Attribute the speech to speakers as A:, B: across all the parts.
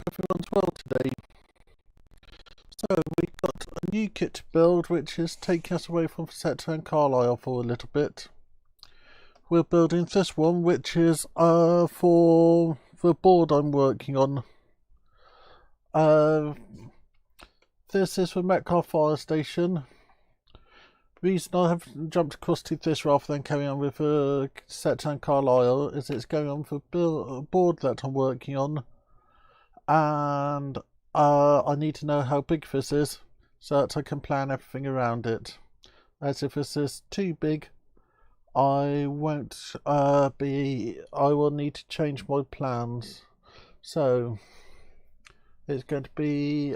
A: everyone's well today. So we've got a new kit to build which is taking us away from Facetta and Carlisle for a little bit. We're building this one which is for the board I'm working on. This is the Metcalfe fire station. The reason I have jumped across to this rather than carrying on with Facetta and Carlisle is it's going on for a board that I'm working on, and I need to know how big this is so that I can plan everything around it. As if this is too big, I will need to change my plans. So it's going to be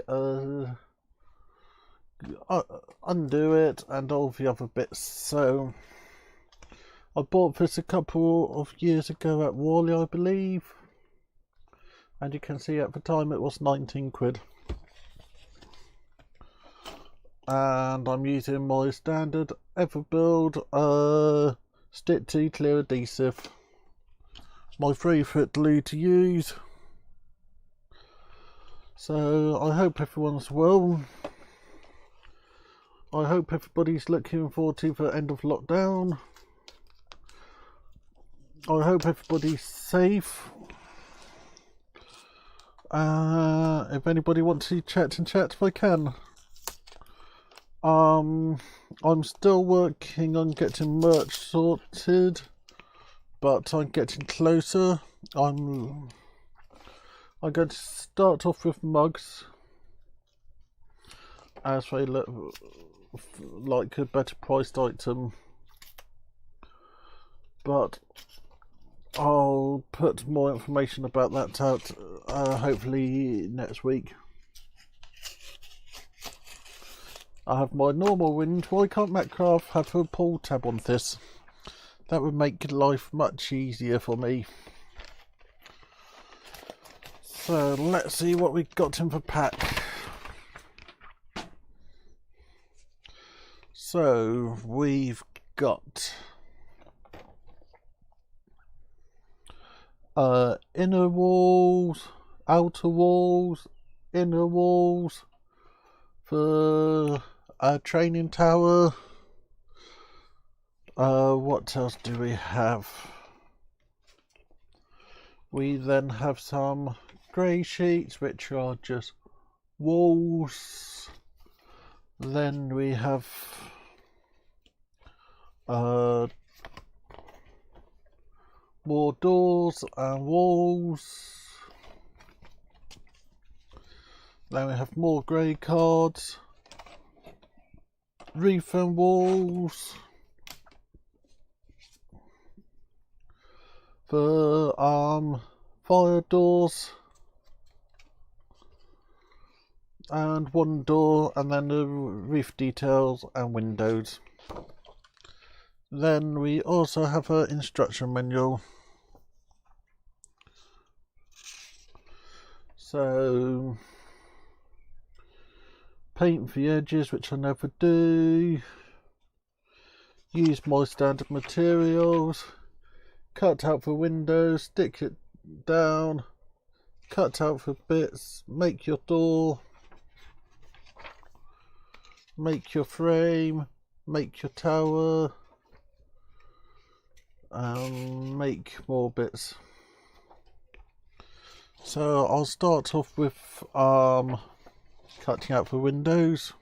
A: undo it and all the other bits. So I bought this a couple of years ago at Worley, I believe, and you can see at the time it was 19 quid. And I'm using my standard Everbuild stick to clear adhesive. It's my favourite glue to use. So I hope everyone's well. I hope everybody's looking forward to the end of lockdown. I hope everybody's safe. If anybody wants to chat, if I can. I'm still working on getting merch sorted, but I'm getting closer. I'm going to start off with mugs, as they look like a better priced item, but I'll put more information about that out hopefully next week. I have my normal wind. Why can't Metcalfe have a pull tab on this? That would make life much easier for me. So let's see what we've got in the pack. So we've got inner walls, outer walls, inner walls for a training tower. What else do we have? We then have some grey sheets which are just walls. Then we have more doors and walls. Then we have more grey cards, roof and walls for fire doors, and one door, and then the roof details and windows. Then we also have an instruction manual. So paint the edges, which I never do. Use my standard materials. Cut out the windows, stick it down, cut out the bits, make your door, make your frame, make your tower, and make more bits. So I'll start off with cutting out the windows,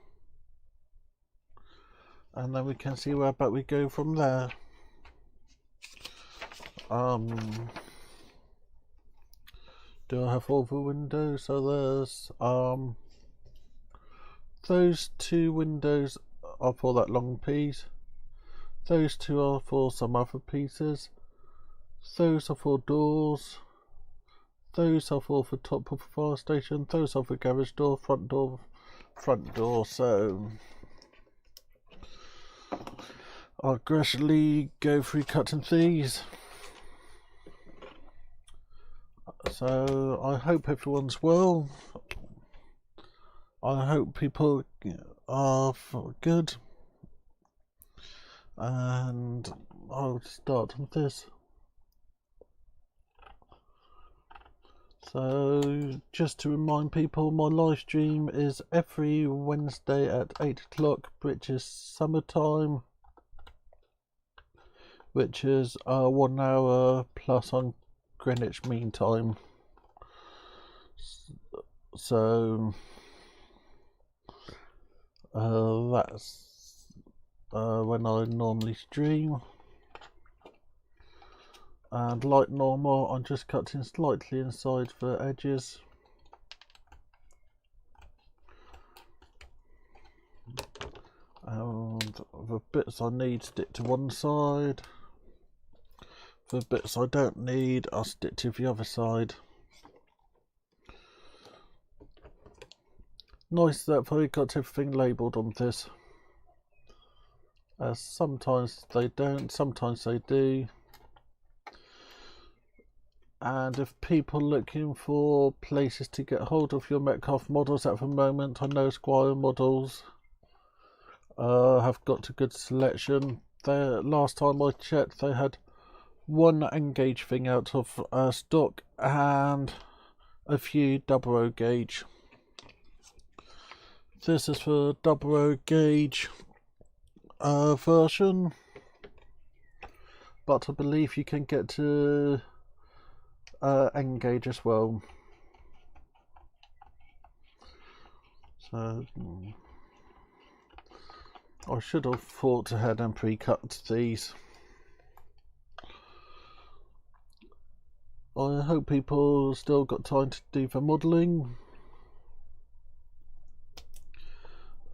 A: and then we can see where about we go from there. Do I have all the windows? So there's those two windows are for that long piece. Those two are for some other pieces. Those are for doors. Those are for the top of the fire station. Those are for garage door, front door, front door. So I'll gradually go through cutting these. So I hope everyone's well. I hope people are good. And I'll start with this. So just to remind people, my live stream is every Wednesday at 8 o'clock British summertime, which is 1 hour plus on Greenwich Mean Time. So that's when I normally stream. And like normal, I'm just cutting slightly inside the edges. And the bits I need stick to one side. The bits I don't need, I'll stick to the other side. Nice that I've got everything labelled on this. Sometimes they don't, sometimes they do. And if people are looking for places to get hold of your Metcalfe models at the moment, I know Squire models have got a good selection. Last time I checked, they had one N-gauge thing out of stock and a few 00 gauge. This is the 00 gauge version, but I believe you can get to N-gauge as well. So I should have thought ahead and pre-cut these. I hope people still got time to do the modelling,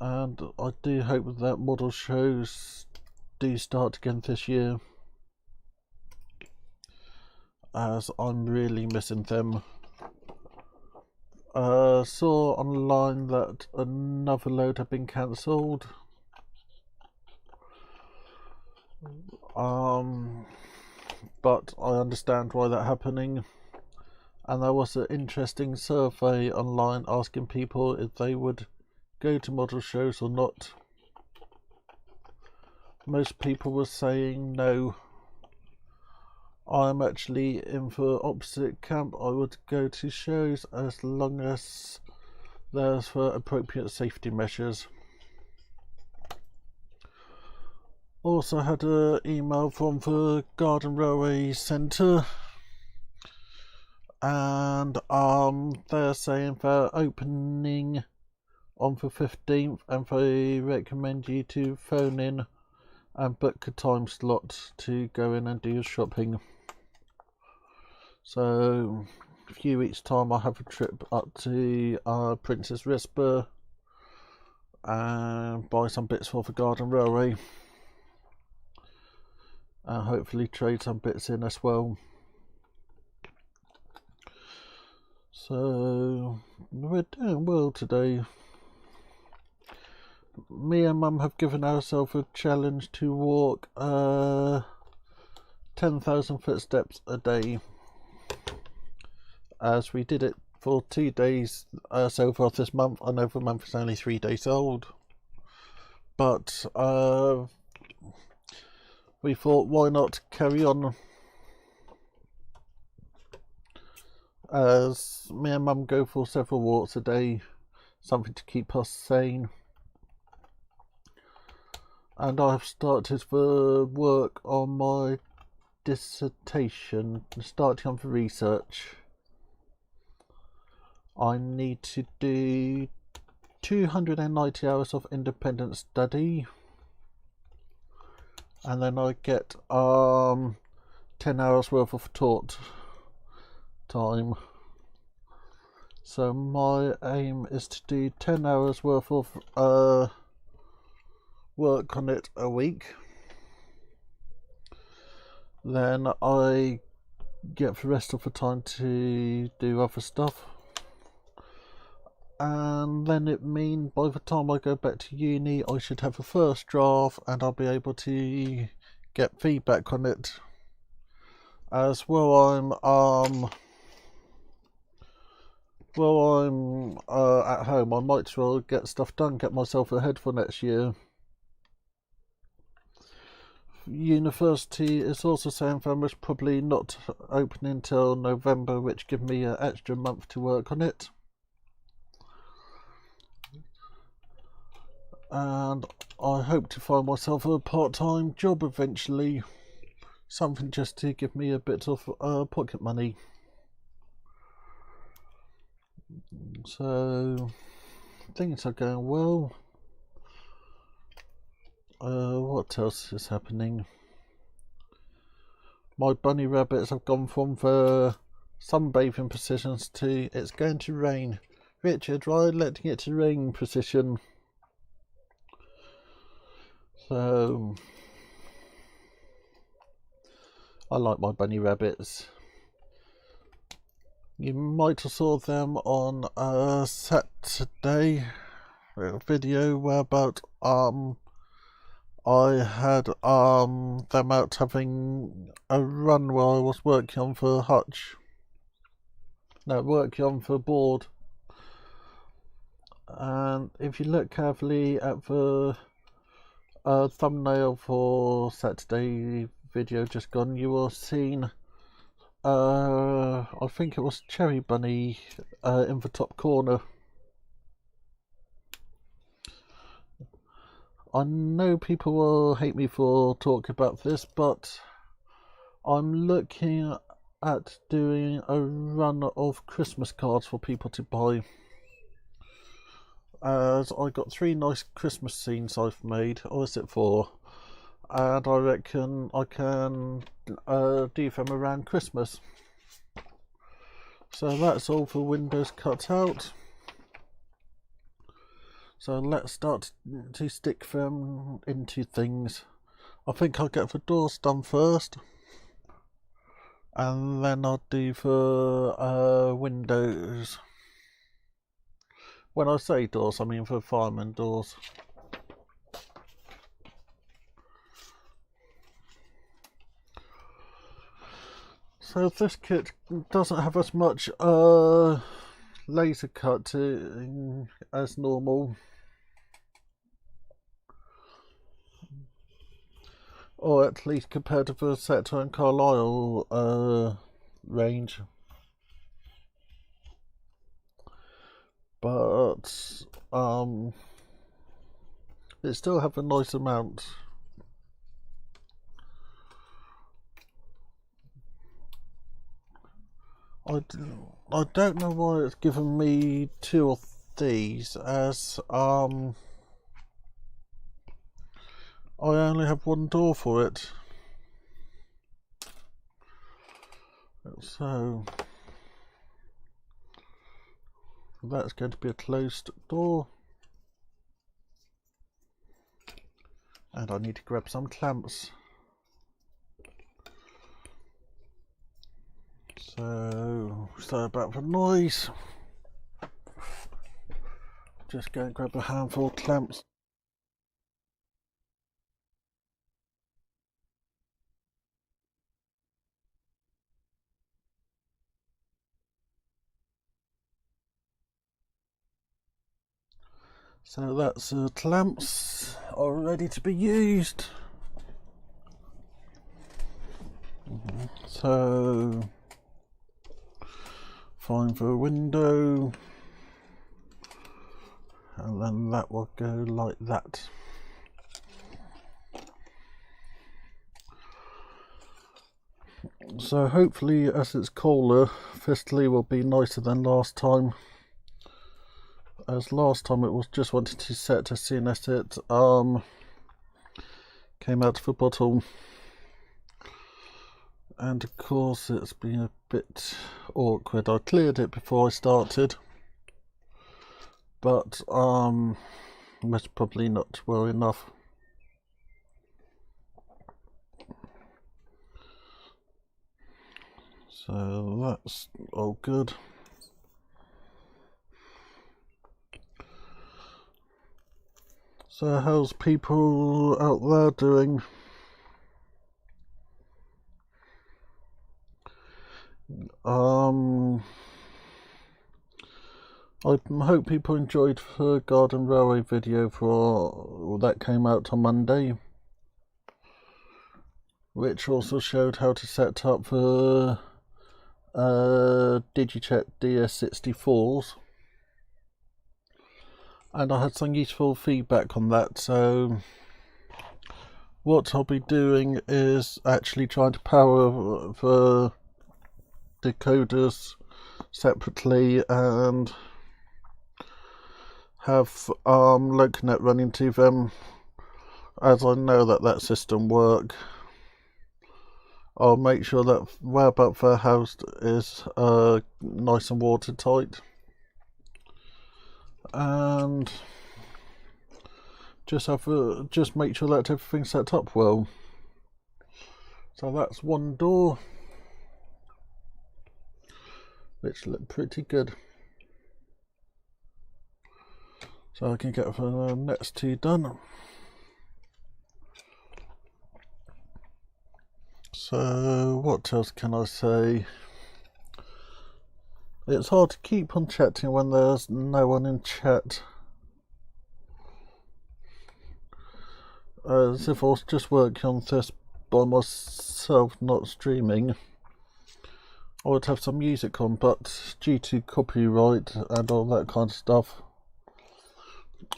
A: and I do hope that model shows do start again this year, as I'm really missing them. Saw online that another load had been cancelled. But I understand why that's happening. And there was an interesting survey online asking people if they would go to model shows or not. Most people were saying no. I'm actually in the opposite camp. I would go to shows as long as there's the appropriate safety measures. Also had an email from the Garden Railway Centre, and they're saying they're opening on the 15th, and they recommend you to phone in and book a time slot to go in and do your shopping. So a few weeks time I'll have a trip up to Princess Risborough and buy some bits for the Garden Railway, and hopefully trade some bits in as well. So we're doing well today. Me and Mum have given ourselves a challenge to walk 10,000 footsteps a day, as we did it for 2 days so far this month. I know the month is only 3 days old, but we thought, why not carry on, as me and Mum go for several walks a day, something to keep us sane. And I've started the work on my dissertation, starting on the research. I need to do 290 hours of independent study, and then I get 10 hours worth of taught time. So my aim is to do 10 hours worth of work on it a week. Then I get the rest of the time to do other stuff, and then it means by the time I go back to uni I should have a first draft, and I'll be able to get feedback on it. As well I'm at home, I might as well get stuff done, get myself ahead for next year. university is also saying they're most probably not opening until November, which gives me an extra month to work on it. And I hope to find myself a part-time job eventually, something just to give me a bit of pocket money. So things are going well. What else is happening? My bunny rabbits have gone from the sunbathing positions to it's going to rain. Richard, why letting it to rain position? So I like my bunny rabbits. You might have saw them on a Saturday video where about I had them out having a run while I was working on the hutch. No, working on the board. And if you look carefully at the thumbnail for Saturday video just gone, you will have seen I think it was Cherry Bunny in the top corner. I know people will hate me for talking about this, but I'm looking at doing a run of Christmas cards for people to buy, as I got 3 nice Christmas scenes I've made, or is it 4? And I reckon I can do them around Christmas. So that's all the windows cut out. So let's start to stick them into things. I think I'll get the doors done first, and then I'll do the windows. When I say doors, I mean the fireman doors. So this kit doesn't have as much laser cut as normal, or at least compared to the Sector and Carlisle range. But it still have a nice amount. I don't know why it's given me 2 of these, as I only have 1 door for it. So that's going to be a closed door, and I need to grab some clamps. So sorry about the noise. Just go and grab a handful of clamps. So that's clamps are ready to be used. So find the window, and then that will go like that. So hopefully, as it's colder, this lee will be nicer than last time. As last time it was just wanted to set to see as it came out of the bottle, and of course it's been a bit awkward. I cleared it before I started, but most probably not well enough. So that's all good. So how's people out there doing? I hope people enjoyed the Garden Railway video for that came out on Monday. which also showed how to set up for Digicheck DS64s, and I had some useful feedback on that. So what I'll be doing is actually trying to power the decoders separately and have LocaNet running to them, as I know that system work. I'll make sure that whereabouts they're housed is nice and watertight, and just make sure that everything's set up well. So that's one door, which looked pretty good. So I can get the next two done. So what else can I say? It's hard to keep on chatting when there's no one in chat, as if I was just working on this by myself, not streaming. I would have some music on, but due to copyright and all that kind of stuff,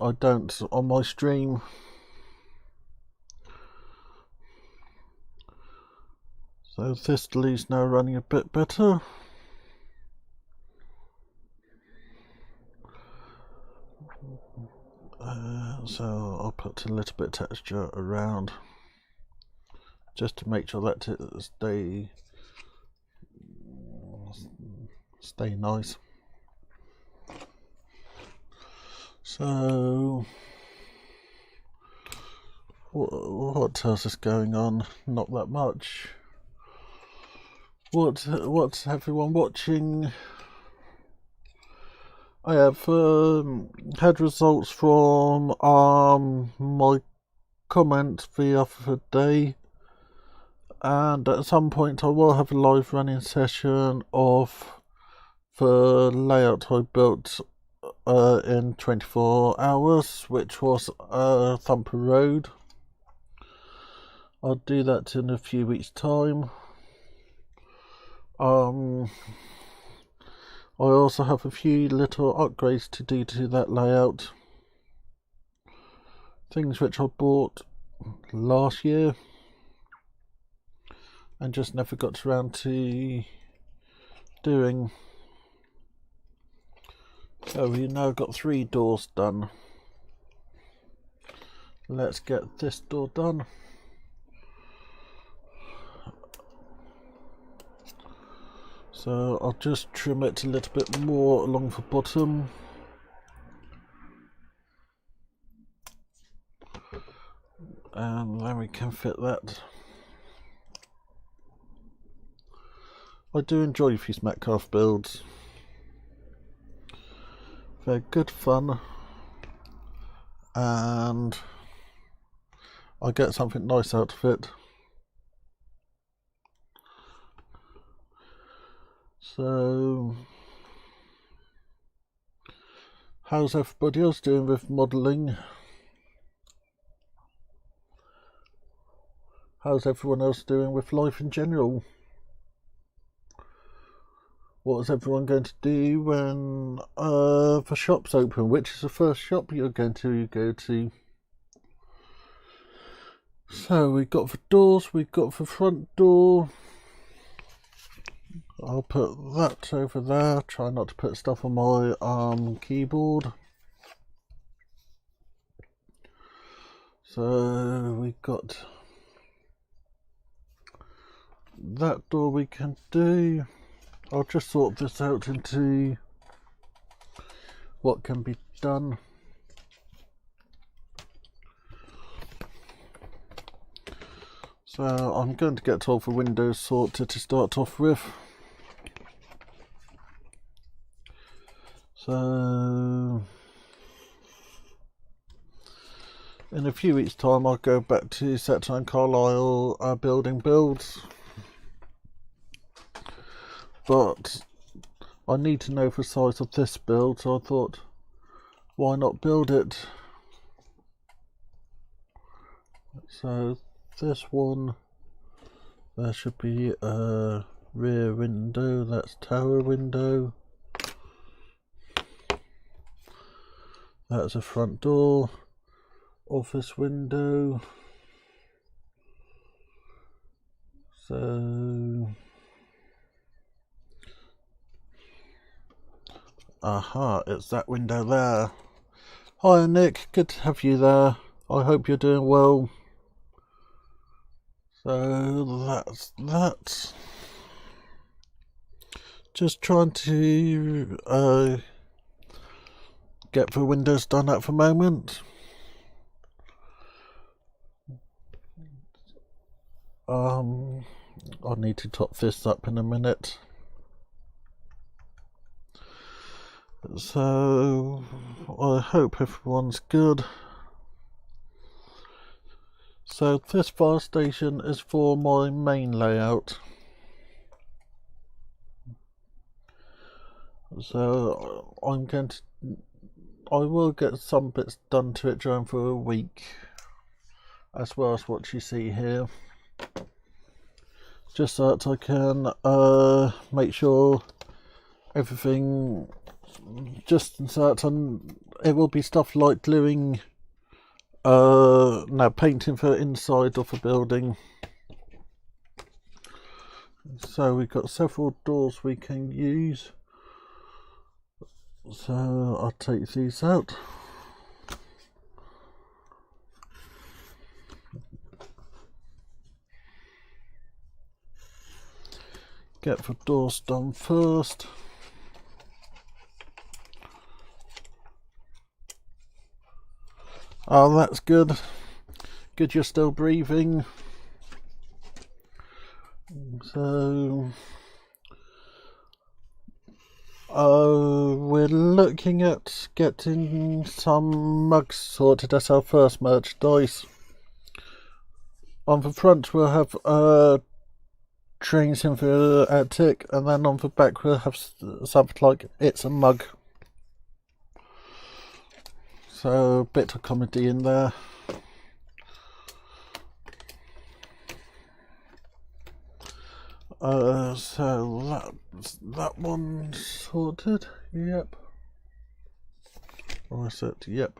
A: I don't on my stream. So this delete's now running a bit better. So I'll put a little bit of texture around just to make sure that it stay nice. So what else is going on? Not that much. What's everyone watching? I have had results from my comment the other day, and at some point I will have a live running session of the layout I built in 24 hours, which was Thumper Road. I'll do that in a few weeks' time. I also have a few little upgrades to do to that layout. Things which I bought last year and just never got around to doing. So we've now got 3 doors done. Let's get this door done. So I'll just trim it a little bit more along the bottom. And then we can fit that. I do enjoy these metcalfe builds. They're good fun, and I get something nice out of it. So, how's everybody else doing with modelling? How's everyone else doing with life in general? What is everyone going to do when the shop's open? Which is the first shop you're going to go to? So we've got the doors, we've got the front door. I'll put that over there. Try not to put stuff on my keyboard. So we've got that door we can do. I'll just sort this out into what can be done. So I'm going to get all the windows sorted to start off with. So in a few weeks' time I'll go back to Sector and Carlisle building builds. But I need to know the size of this build, so I thought, why not build it? So this one There should be a rear window, that's tower window. That's a front door, office window. So, aha, it's that window there. Hi Nick, good to have you there. I hope you're doing well. So that's that. Just trying to get the windows done at the moment. I'll need to top this up in a minute. So I hope everyone's good. So this fire station is for my main layout. So I will get some bits done to it during for a week, as well as what you see here, just so that I can make sure everything, just so that it will be stuff like gluing, now painting for the inside of the building. So we've got several doors we can use. So I'll take these out. Get the doors done first. Oh, that's good. Good you're still breathing. So we're looking at getting some mugs sorted as our first merchandise. On the front we'll have trains in the attic, and then on the back we'll have something like "It's a mug." So a bit of comedy in there. So that one's sorted. Yep. Or is it? Yep.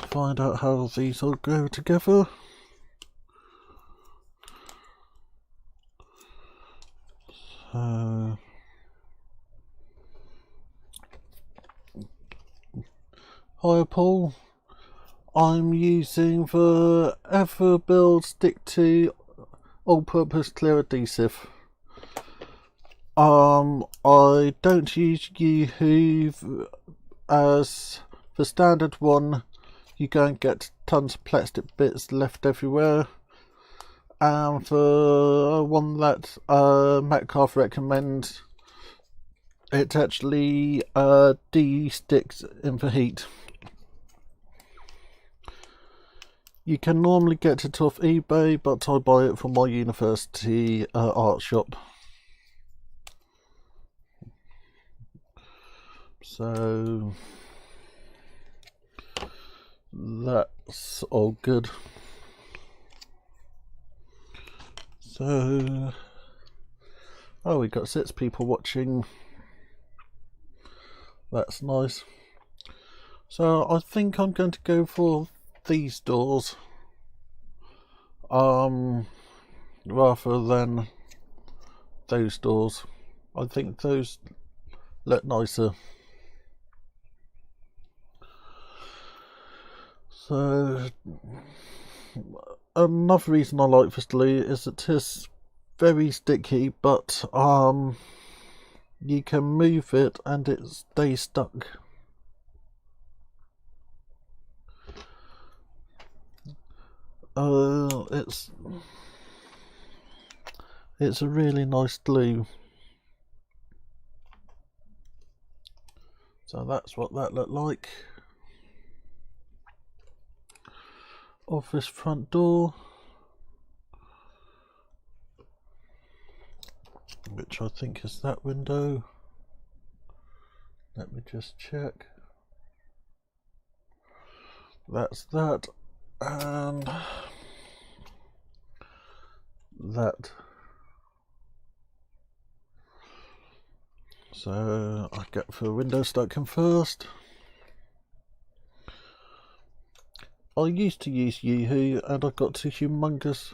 A: Find out how these all go together. So hi Paul. I'm using the Everbuild Stick to all-purpose clear adhesive. I don't use Yoo-hoo as the standard one. You go and get tons of plastic bits left everywhere. And the one that Metcalfe recommends, it actually de-sticks in the heat. You can normally get it off eBay, but I buy it from my university art shop. So that's all good. So, oh, we got 6 people watching. That's nice. So I think I'm going to go for these doors rather than those doors. I think those look nicer. So another reason I like this glue is it is very sticky, but you can move it and it stays stuck. It's a really nice glue. So that's what that looked like. Of this front door, which I think is that window. Let me just check. That's that, and that. So I get the window stuck in first. I used to use Yoo-hoo and I got a humongous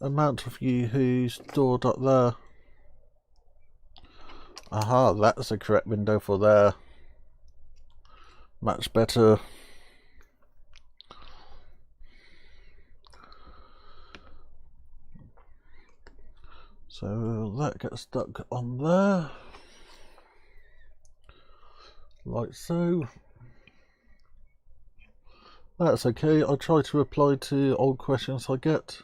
A: amount of Yoo-hoo stored up there. Aha, that's the correct window for there. Much better. So that gets stuck on there. Like so. That's okay, I try to reply to old questions I get.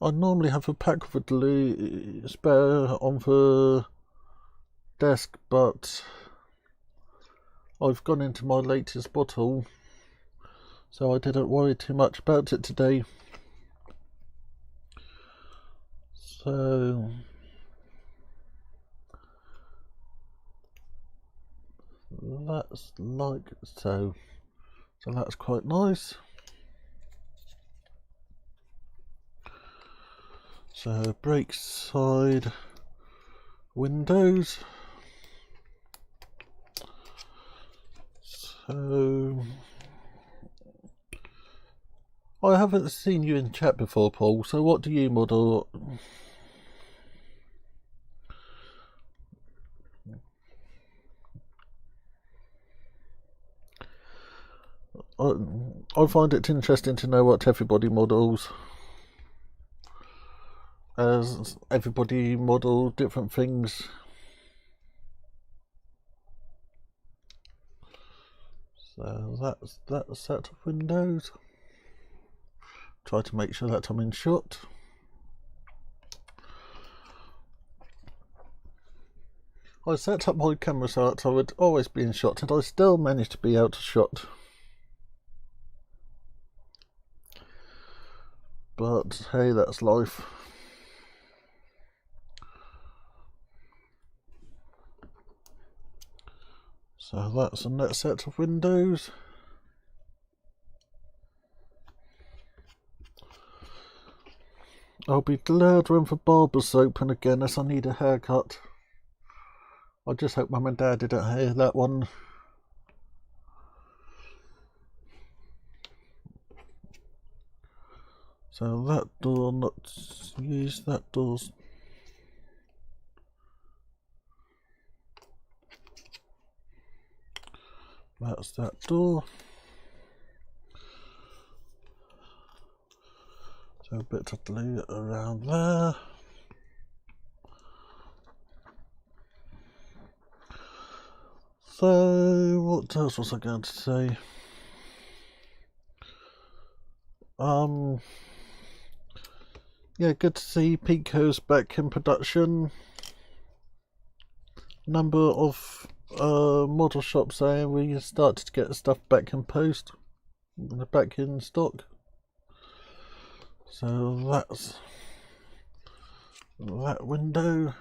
A: I normally have a pack of glue spare on the desk, but I've gone into my latest bottle, so I didn't worry too much about it today. So that's like so. So that's quite nice. So brake side windows. So I haven't seen you in chat before, Paul, so what do you model? I find it interesting to know what everybody models, as everybody model different things. So that's that set of windows. Try to make sure that I'm in shot. I set up my camera so that I would always be in shot, and I still managed to be out of shot. But hey, that's life. So that's a net set of windows. I'll be glad when the barber's open again, as I need a haircut. I just hope Mum and Dad didn't hear that one. So that door not used, that door's that's that door. So a bit of glue around there. So what else was I going to say? Yeah, good to see Pico's back in production. Number of model shops saying we started to get stuff back in post, back in stock. So that's that window.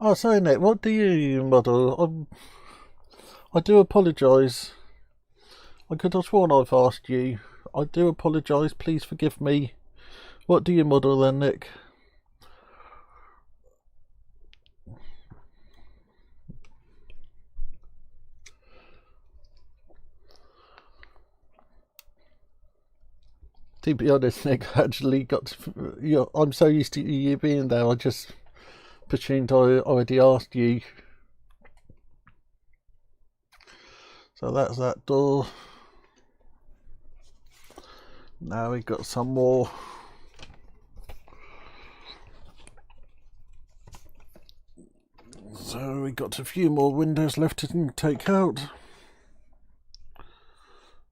A: Oh, sorry, Nick, what do you model? I do apologise. I could have sworn I've asked you. I do apologise, please forgive me. What do you model then, Nick? To be honest, Nick, I actually got to, I'm so used to you being there, I just presumed I already asked you. So that's that door. Now we've got some more. So we got a few more windows left to take out. A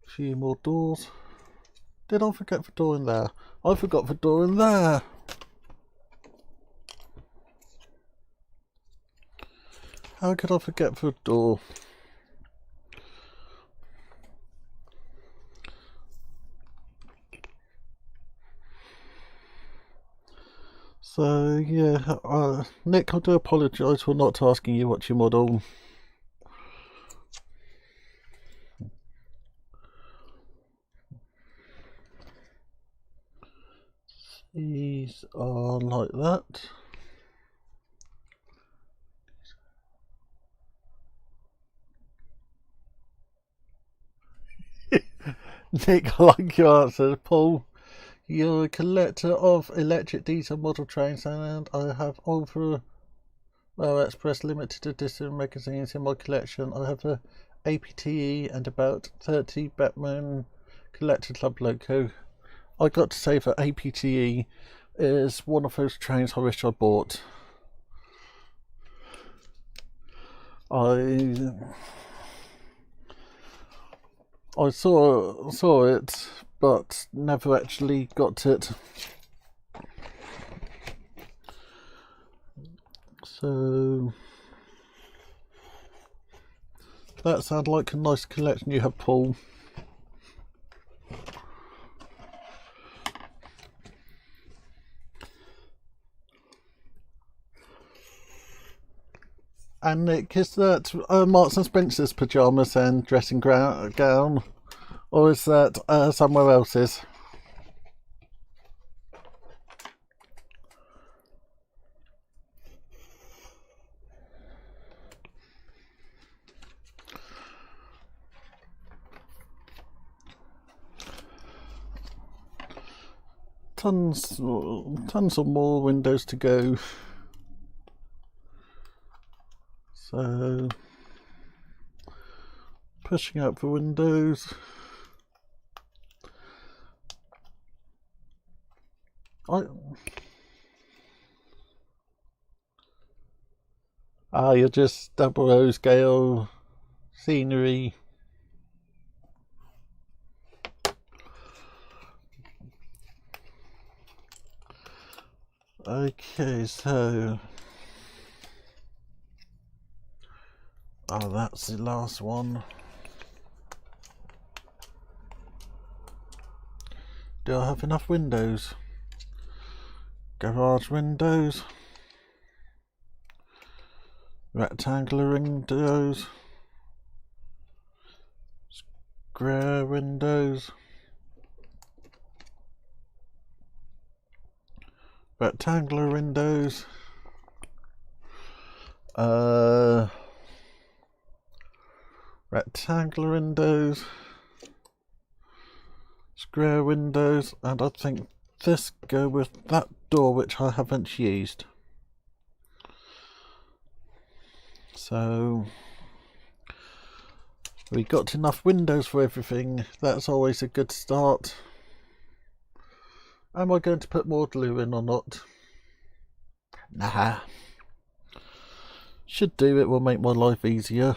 A: few more doors. Did I forget the door in there? I forgot the door in there. How could I forget the door? So yeah, Nick, I do apologise for not asking you what you model. These are like that. Nick, I like your answer, Paul. You're a collector of electric diesel model trains, and I have over Express limited edition magazines in my collection. I have a APTE and about 30 Batman Collector Club logo. I got to say that APTE is one of those trains I wish I bought. I saw it, but never actually got it. So that sounds like a nice collection you have, Paul. And Nick, is that Marks and Spencer's pyjamas and dressing gown, or is that somewhere else's? Tons of more windows to go. So, pushing out the windows. You're just double O scale scenery. Okay, so that's the last one. Do I have enough windows? Garage windows, rectangular windows, square windows, rectangular windows, rectangular windows, square windows, and I think this go with that door which I haven't used. So we got enough windows for everything. That's always a good start. Am I going to put more glue in or not? Nah. Should do, it will make my life easier.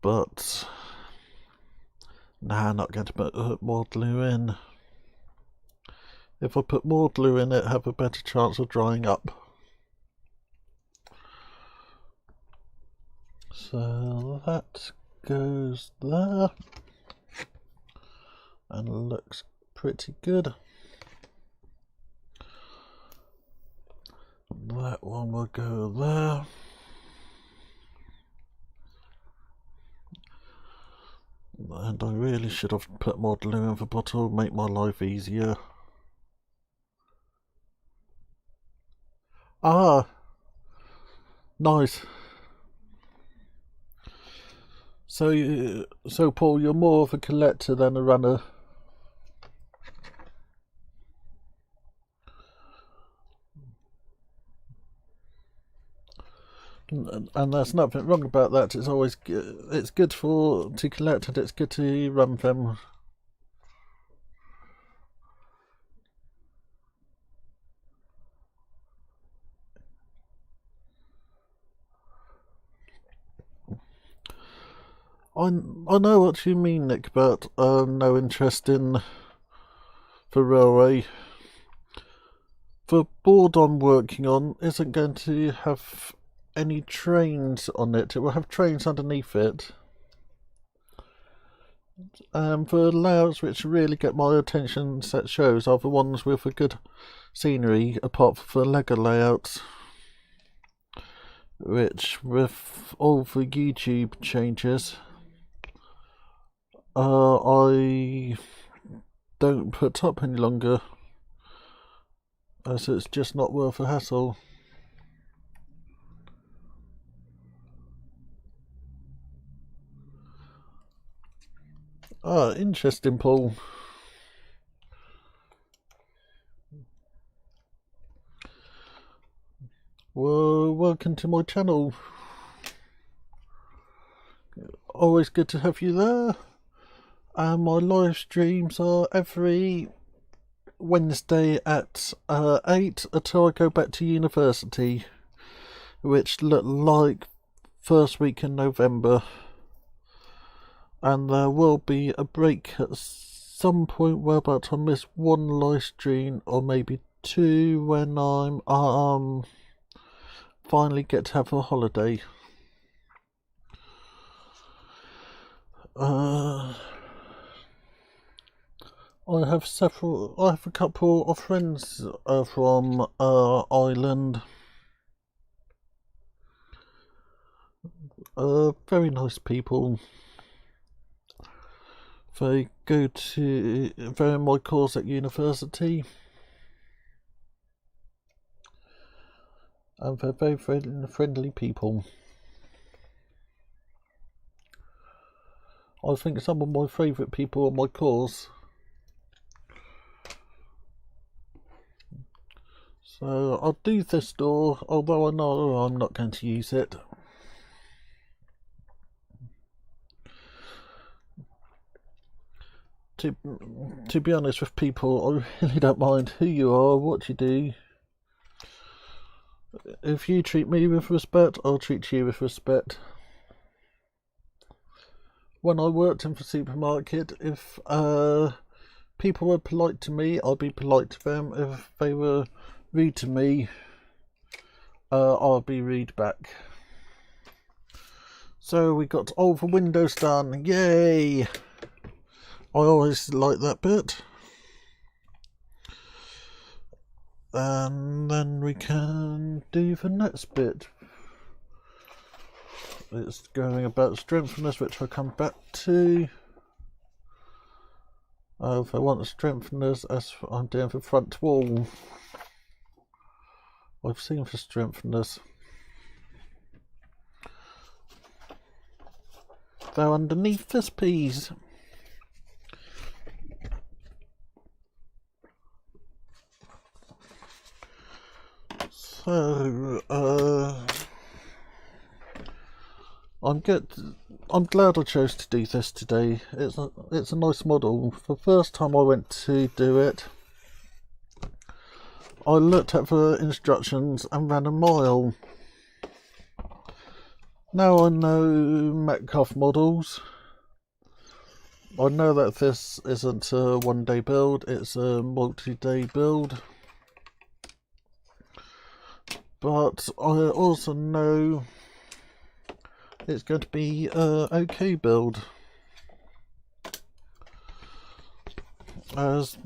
A: But nah, not going to put more glue in. If I put more glue in, it have a better chance of drying up. So that goes there and looks pretty good. That one will go there. And I really should have put more glue in the bottle, make my life easier. Nice. So Paul, you're more of a collector than a runner. And there's nothing wrong about that. It's always it's good to collect, and it's good to run them. I know what you mean, Nick, but no interest in the railway. The board I'm working on isn't going to have any trains on it. It will have trains underneath it. The layouts which really get my attention set shows are the ones with a good scenery, apart from the Lego layouts, which with all the YouTube changes, I don't put up any longer, as it's just not worth a hassle. Ah, interesting, Paul. Well, welcome to my channel. Always good to have you there. And my live streams are every Wednesday at 8 until I go back to university, which look like first week in November. And there will be a break at some point where about I miss one live stream or maybe two when I'm finally get to have a holiday. I have a couple of friends from Ireland. Very nice people. They they're in my course at university. And they're very friendly people. I think some of my favourite people on my course. So I'll do this door, although I know I'm not going to use it. To be honest with people, I really don't mind who you are, what you do. If you treat me with respect, I'll treat you with respect. When I worked in the supermarket, if people were polite to me, I'll be polite to them. If they were rude to me, I'll be rude back. So we got all the windows done, yay! I always like that bit. And then we can do the next bit. It's going about strengtheners, which I'll come back to. If I want strengtheners, as I'm doing the front wall. I've seen for strengtheners. They're underneath this piece. So, I'm glad I chose to do this today. It's a nice model. The first time I went to do it, I looked at the instructions and ran a mile. Now I know metcalfe models. I know that this isn't a one-day build, it's a multi-day build. But I also know it's going to be an okay build, as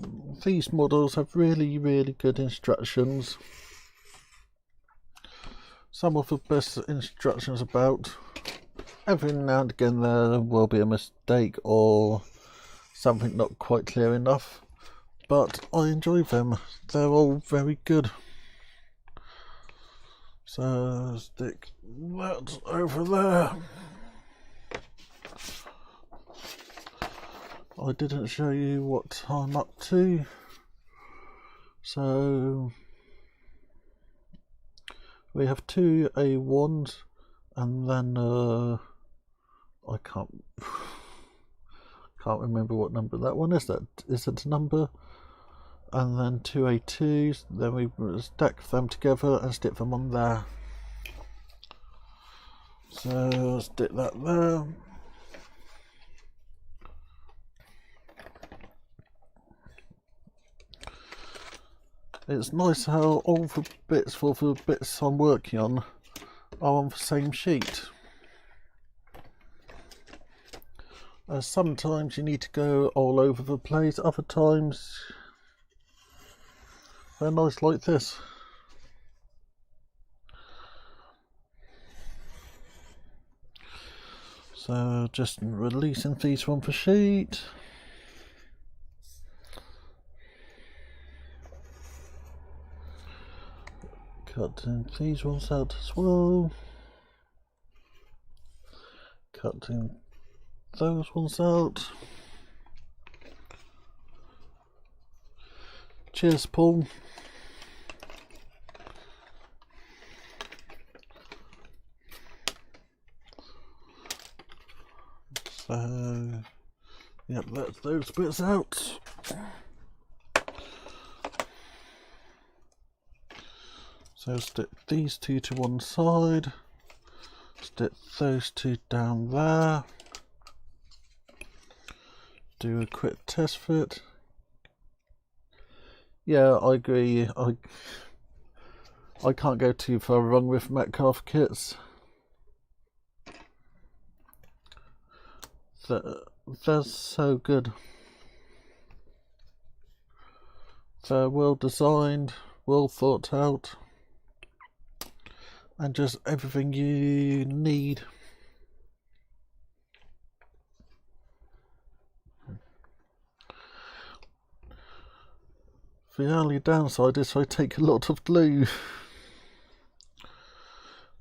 A: these models have really good instructions. Some of the best instructions about. Every now and again there will be a mistake or something not quite clear enough, but I enjoy them. They're all very good. So stick that over there. I didn't show you what I'm up to, so we have two A1s, and then I can't remember what number that one is. That is it a number, and then two A2s. Then we stack them together and stick them on there. So stick that there. It's nice how all the bits for the bits I'm working on are on the same sheet. Sometimes you need to go all over the place, other times they're nice like this. So just releasing these from the sheet. Cutting these ones out as well. Cutting those ones out. Cheers, Paul. So, yep, that's those bits out. So stick these two to one side, stick those two down there, do a quick test fit. Yeah, I agree. I can't go too far wrong with Metcalfe kits. They're so good. They're well designed, well thought out, and just everything you need. The only downside is I take a lot of glue.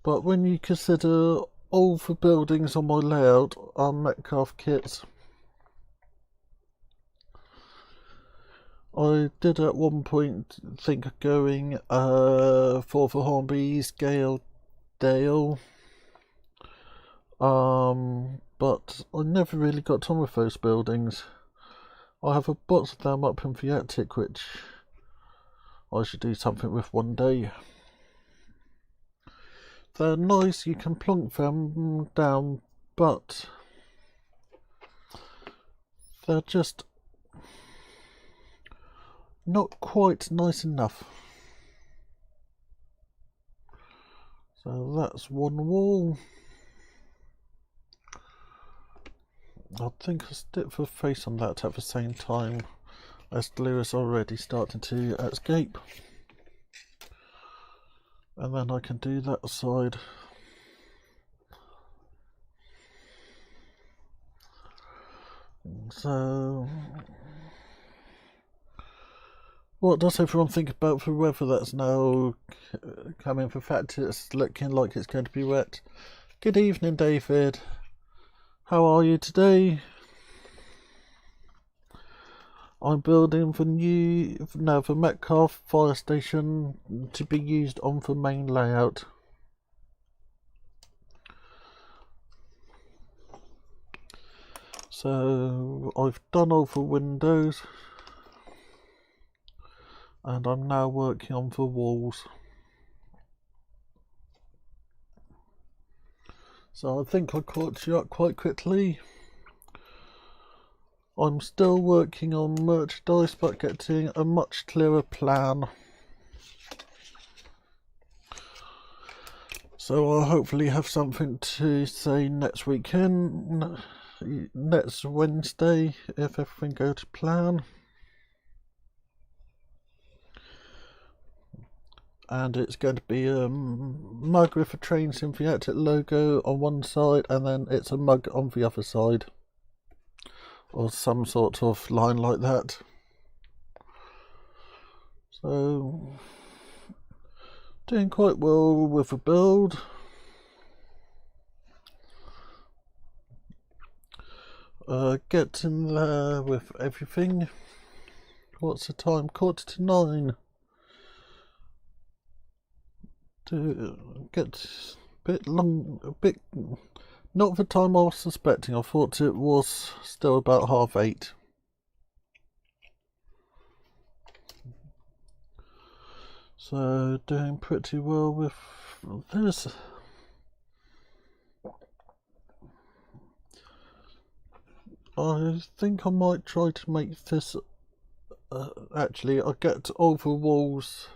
A: But when you consider all the buildings on my layout are Metcalfe kits, I did at one point think of going for the Hornby's Gale Dale, but I never really got on with those buildings. I have a box of them up in the attic which I should do something with one day. They're nice, you can plonk them down, but they're just not quite nice enough. So that's one wall. I think I'll stick the face on that at the same time as glue is already starting to escape. And then I can do that side. So, what does everyone think about the weather that's now coming? The fact it's looking like it's going to be wet. Good evening, David. How are you today? I'm building the Metcalfe fire station to be used on the main layout. So I've done all the windows and I'm now working on the walls. So I think I caught you up quite quickly. I'm still working on merchandise but getting a much clearer plan. So I'll hopefully have something to say next weekend, next Wednesday, if everything goes to plan. And it's going to be a mug with a Train Symphonetic logo on one side and then it's a mug on the other side. Or some sort of line like that. So, doing quite well with the build. Getting there with everything. What's the time? 9:15. To get a bit not the time I was suspecting. I thought it was still about 8:30. So doing pretty well with this. I think I might try to make this actually I'll get all the walls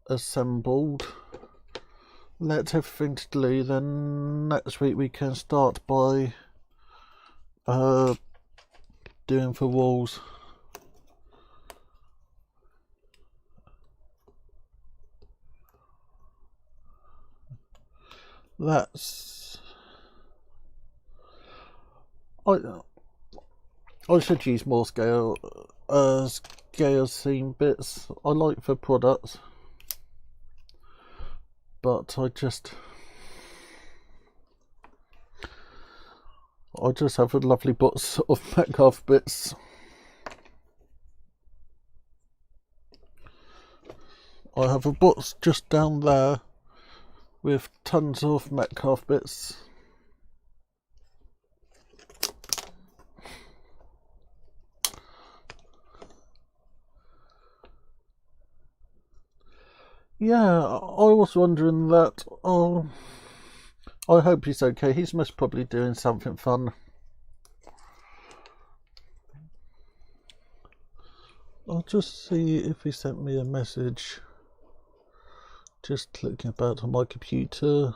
A: assembled, let everything to glue, then next week we can start by doing the walls. That's I should use more scale seam bits. I like the products. but I just have a lovely box of Metcalfe bits. I have a box just down there with tons of Metcalfe bits. Yeah, I was wondering that. Oh, I hope he's okay. He's most probably doing something fun. I'll just see if he sent me a message. Just clicking about on my computer.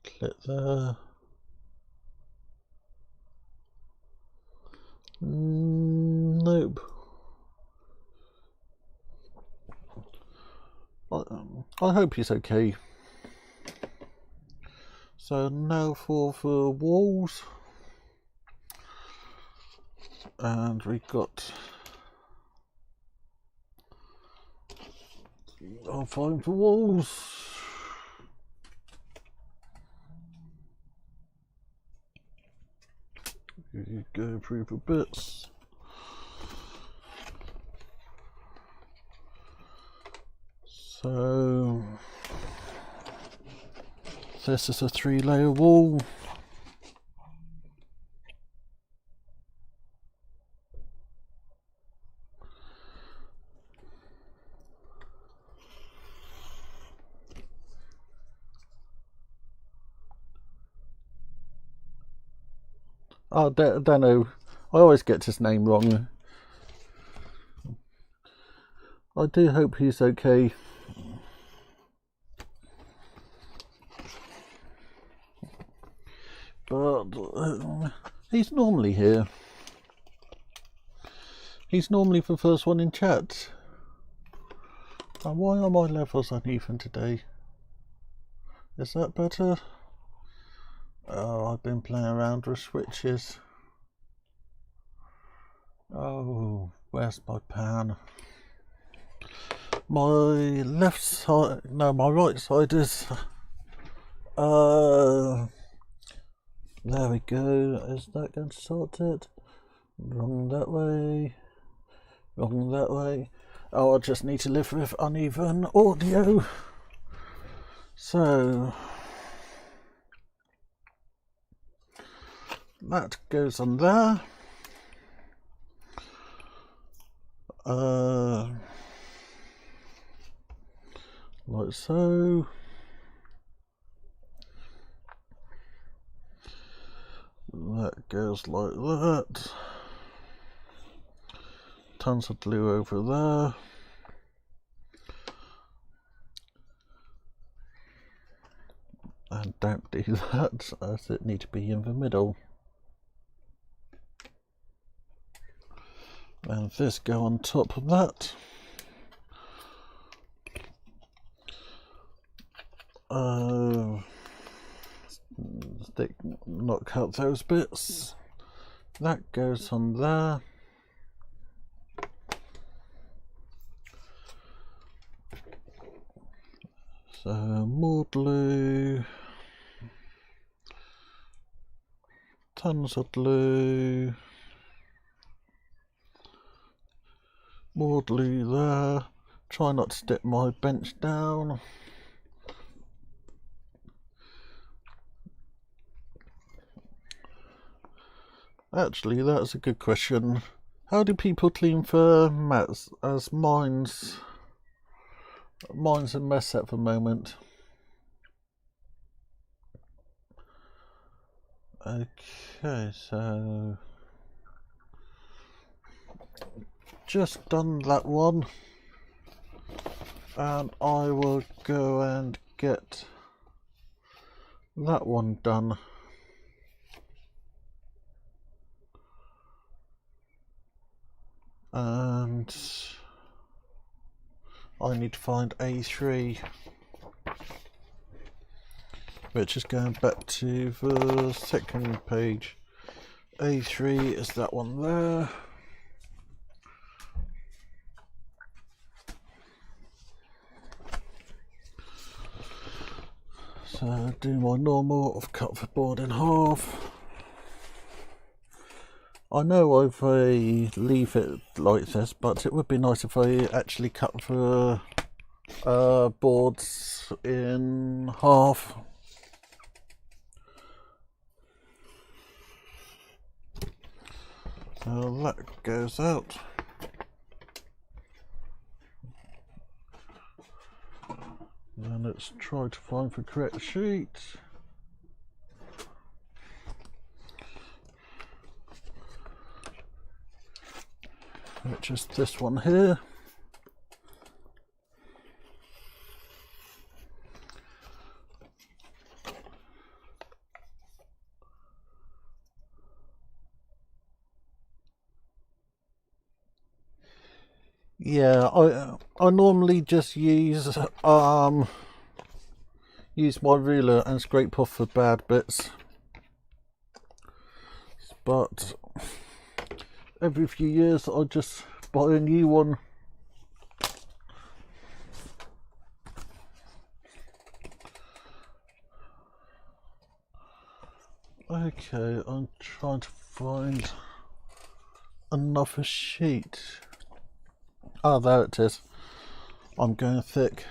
A: Click there. Nope. I hope he's okay. So now for the walls. And we got... I'll find the walls. You go through the bits. So this is a 3-layer wall. Oh, don't know. I always get his name wrong. I do hope he's okay. But he's normally here. He's normally the first one in chat. And why are my levels uneven today? Is that better? Oh, I've been playing around with switches. Oh, where's my pan? My left side, no, my right side is, there we go. Is that going to sort it? Wrong that way. Wrong that way. Oh, I just need to live with uneven audio. So that goes on there. Like so. That goes like that. Tons of glue over there. And don't do that, as it needs to be in the middle. And this go on top of that. Knock out those bits. That goes on there. So more glue. Tons of glue. More glue there. Try not to stick my bench down. Actually, that's a good question. How do people clean their mats, as mine's a mess at the moment? Okay, so just done that one, and I will go and get that one done. And I need to find A3, which is going back to the second page. A3 is that one there. So do my normal, I've cut the board in half. I know I've leave it like this, but it would be nice if I actually cut the boards in half. So that goes out. Then let's try to find the correct sheet. Which is this one here. Yeah, I normally just use my ruler and scrape off the bad bits, but every few years I just buy a new one. Okay, I'm trying to find another sheet. Ah, there it is. I'm going thick.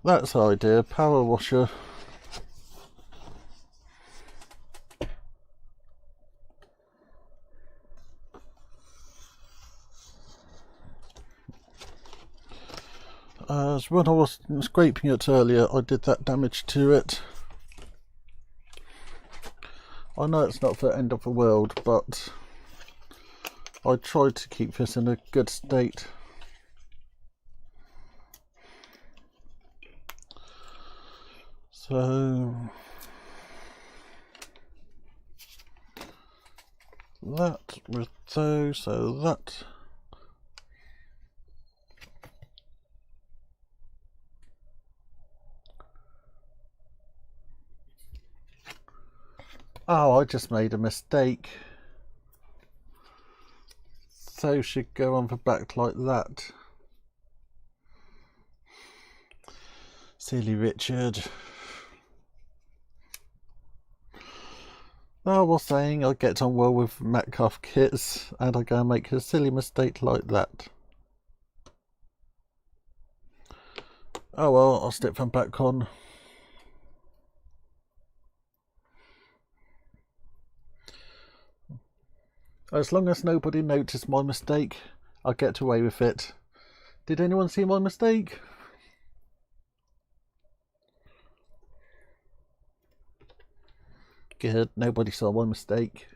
A: That's the idea, power washer. As when I was scraping it earlier, I did that damage to it. I know it's not the end of the world, but I tried to keep this in a good state. So that with those, so that. Oh, I just made a mistake. So should go on the back like that. Silly Richard. I was saying I get on well with Metcalfe kits, and I go and make a silly mistake like that. Oh well, I'll stick them back on. As long as nobody noticed my mistake, I'll get away with it. Did anyone see my mistake? Good, nobody saw my mistake.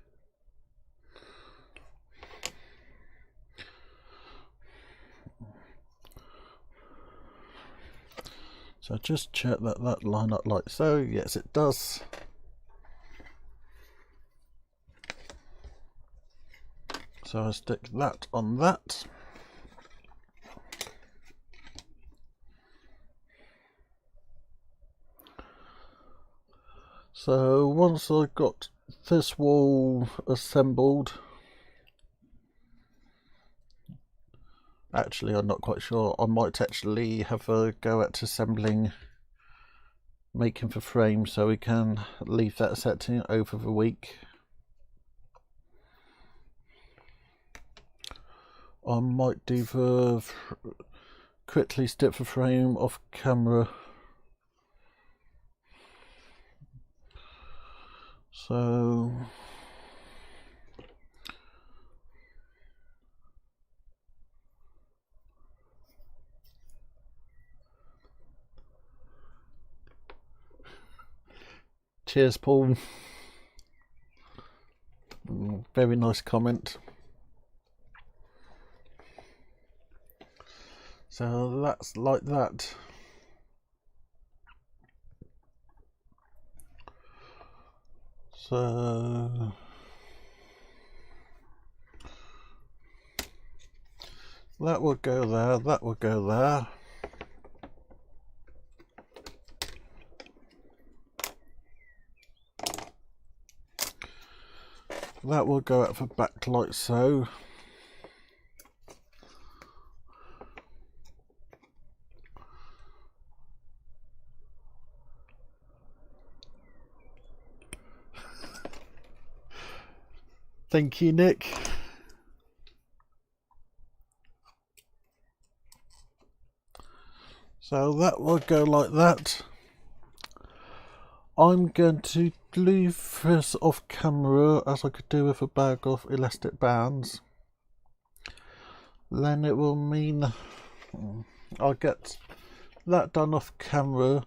A: So just check that that line up like so. Yes, it does. So I'll stick that on that. So once I've got this wall assembled, actually I'm not quite sure, I might actually have a go at assembling, making the frame, so we can leave that setting over the week. I might do the quickly stick the frame off camera. So cheers, Paul. Very nice comment. So that's like that. So that will go there, that will go there. That will go at the back like so. Thank you, Nick. So that will go like that. I'm going to leave this off camera as I could do with a bag of elastic bands. Then it will mean I'll get that done off camera,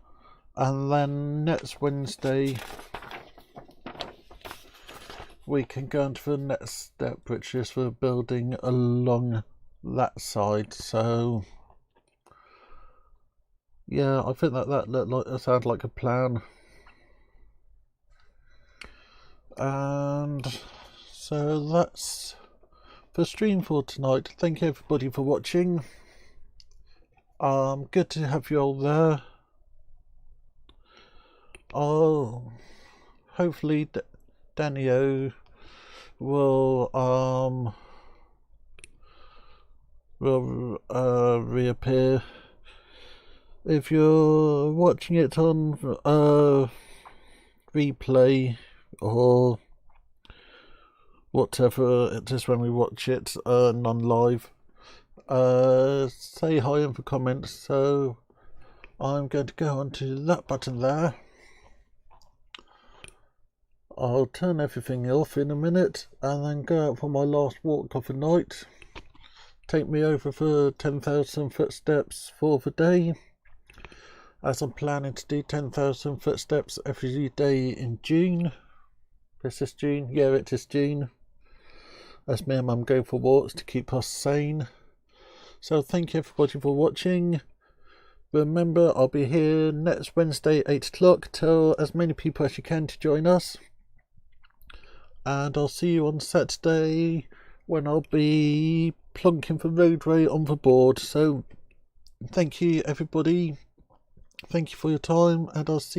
A: and then next Wednesday we can go into the next step, which is for building along that side. So yeah, I think that sounds like a plan. And so that's the stream for tonight. Thank you everybody for watching. Good to have you all there. Hopefully Danio will reappear. If you're watching it on replay or whatever it is when we watch it non-live, say hi in the comments. So I'm going to go onto that button there. I'll turn everything off in a minute and then go out for my last walk of the night. Take me over for 10,000 footsteps for the day, as I'm planning to do 10,000 footsteps every day in June. This is June? Yeah, it is June. As me and Mum go for walks to keep us sane. So thank you everybody for watching. Remember, I'll be here next Wednesday 8 o'clock. Tell as many people as you can to join us. And I'll see you on Saturday when I'll be plonking the roadway on the board. So thank you everybody. Thank you for your time, and I'll see you.